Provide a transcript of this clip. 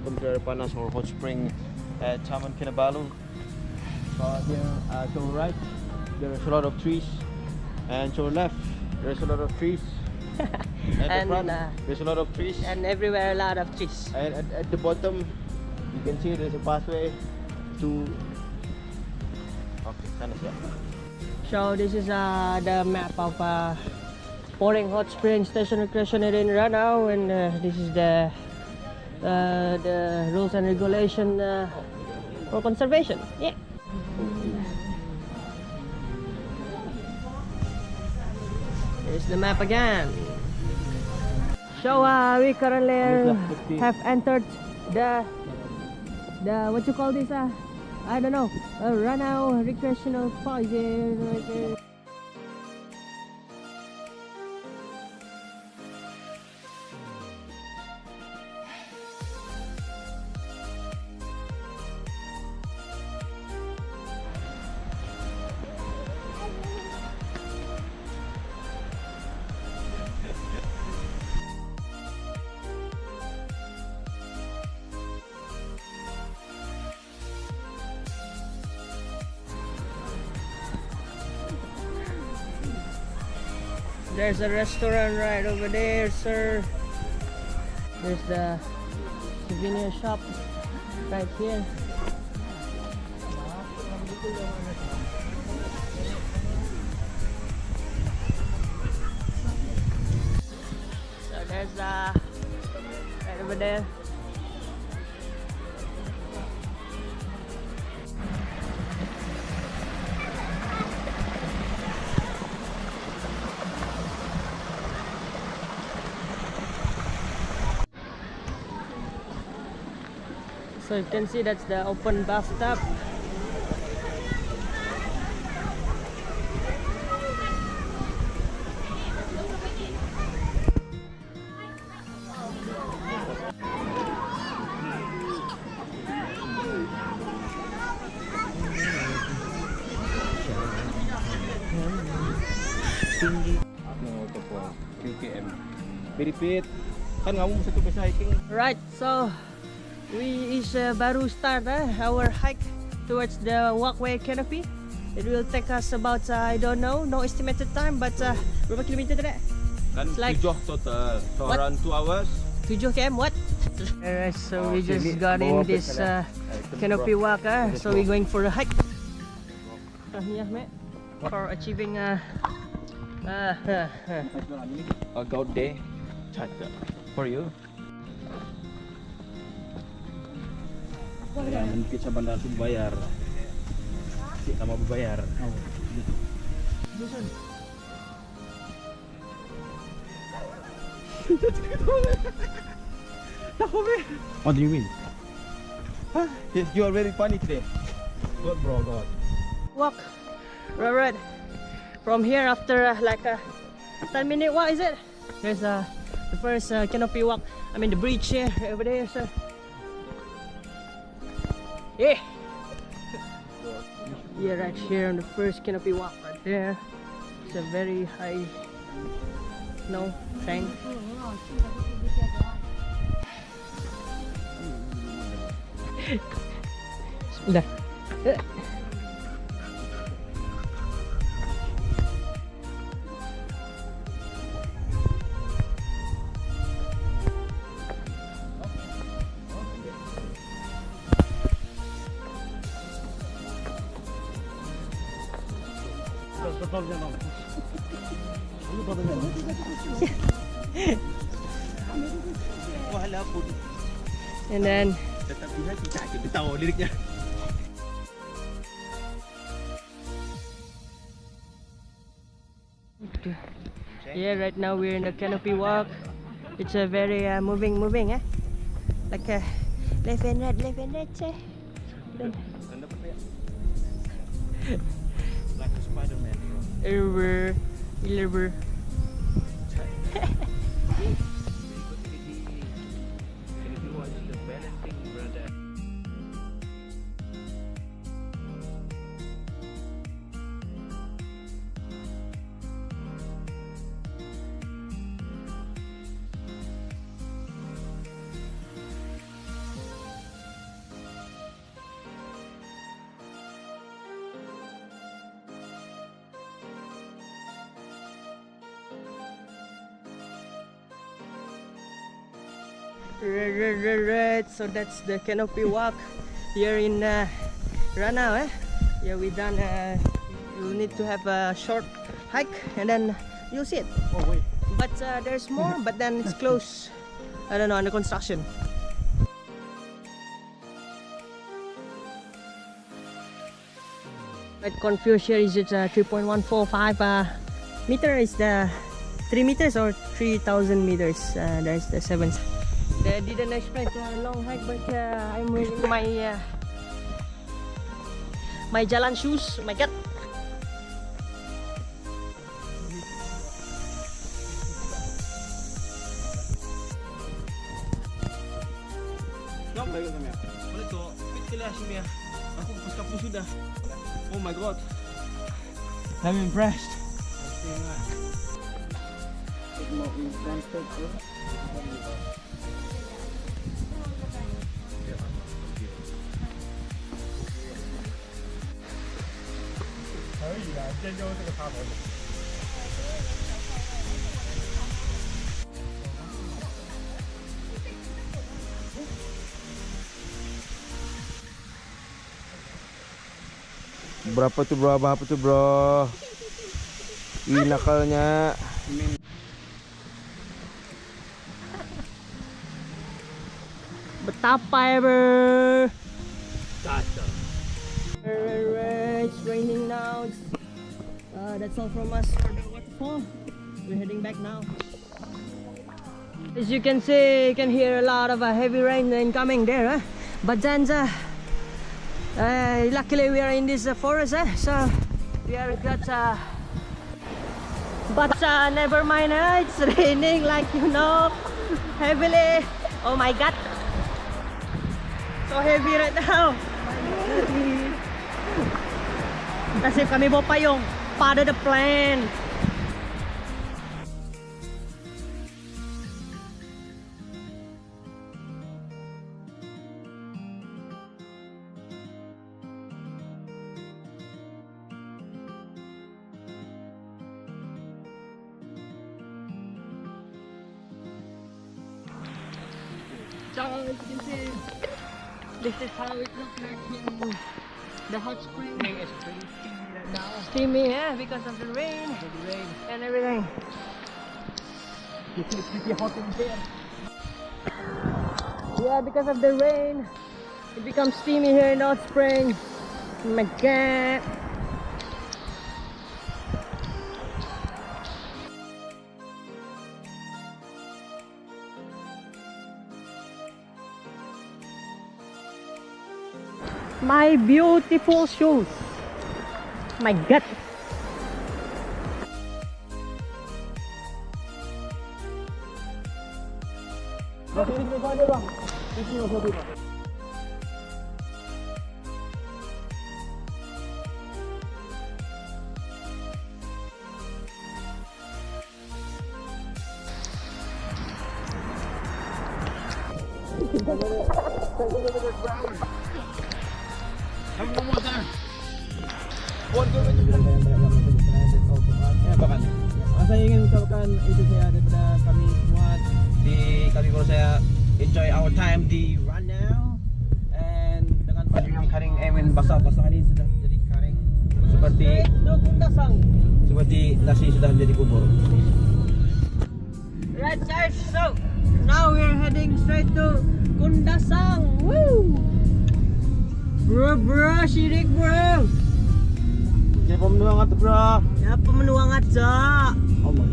welcome to air panas or hot spring at Taman Kinabalu. Here to our right, there's a lot of trees, and to our left, there's a lot of trees. At the front, there's a lot of trees, and everywhere a lot of trees. And at the bottom, you can see there's a pathway to. Okay, kind of yeah. So this is the map of Poring Hot Spring Station Recreation Area in Ranau, and this is the rules and regulation for conservation. Yeah. Here's the map again. So we currently have entered the what you call this? I don't know. Ranau recreational park. There's a restaurant right over there, sir. There's the souvenir shop right here. So there's right over there. So you can see that's the open bathtub. Tinggi waterfall 3 km. Repeat. Kan kamu satu biasa hiking. Right, so we is baru start our hike towards the walkway canopy. It will take us about I don't know, no estimated time, but berapa kilometer tadi? Kan like 7 total, so what? around 2 hours. 7 km, what? Alright, so we just got in this canopy walk, so we're going for a hike. Yeah, mate, for achieving a gold day for you. Ya, mungkin sa bandar itu bayar. Kita mau bayar. What do you mean? Huh? Yes, you are very funny today. Good bro, God. Walk, right. From here after like a 10-minute walk, is it? There's the first canopy walk. I mean the bridge here over there, sir. Yeah. Yeah, right here on the first canopy walk right there. It's a very high thing. Bismillah. And then yeah, right now we're in the canopy walk. It's a very moving, like a left and right, Like a Spider-Man. Over. Right. So that's the Canopy Walk here in Ranau. Yeah, we done. You need to have a short hike and then you'll see it. Oh wait. But there's more, but then it's close. I don't know, under construction. Right, confused here. Is it 3.145 meter? Is the 3 meters or 3,000 meters? There's the 7. I didn't expect a long hike, but I'm wearing my my jalan shoes. My God. Oh my god. I'm impressed. Berapa tuh bro? Apa tuh bro? Ih, nakalnya. Betapa ya bro? It's raining now. That's all from us for the waterfall. We're heading back now. As you can see, you can hear a lot of heavy rain incoming there. But then, luckily we are in this forest, so we are got. But never mind, it's raining like heavily. Oh my God, so heavy right now. Kasi kami mo pa yung part of the plan. So as you can see, this is how it looks like in the hot spring. It's pretty steamy right now. Steamy, because of the rain, and everything. It's pretty hot in here. Yeah, because of the rain, it becomes steamy here in the hot spring. Oh my God. My beautiful shoes. My God. Saya ingin ucapkan itu saya daripada kami semua di kami kalau saya enjoy our time di Ranau, and dengan baju yang kering basah-basah ini sudah jadi kering seperti nasi sudah menjadi bubur. Right guys, so now we're heading straight to Kundasang. Woo! Bro, sirik bro. Siapa menuang atau bro? Siapa menuang aja? Allah.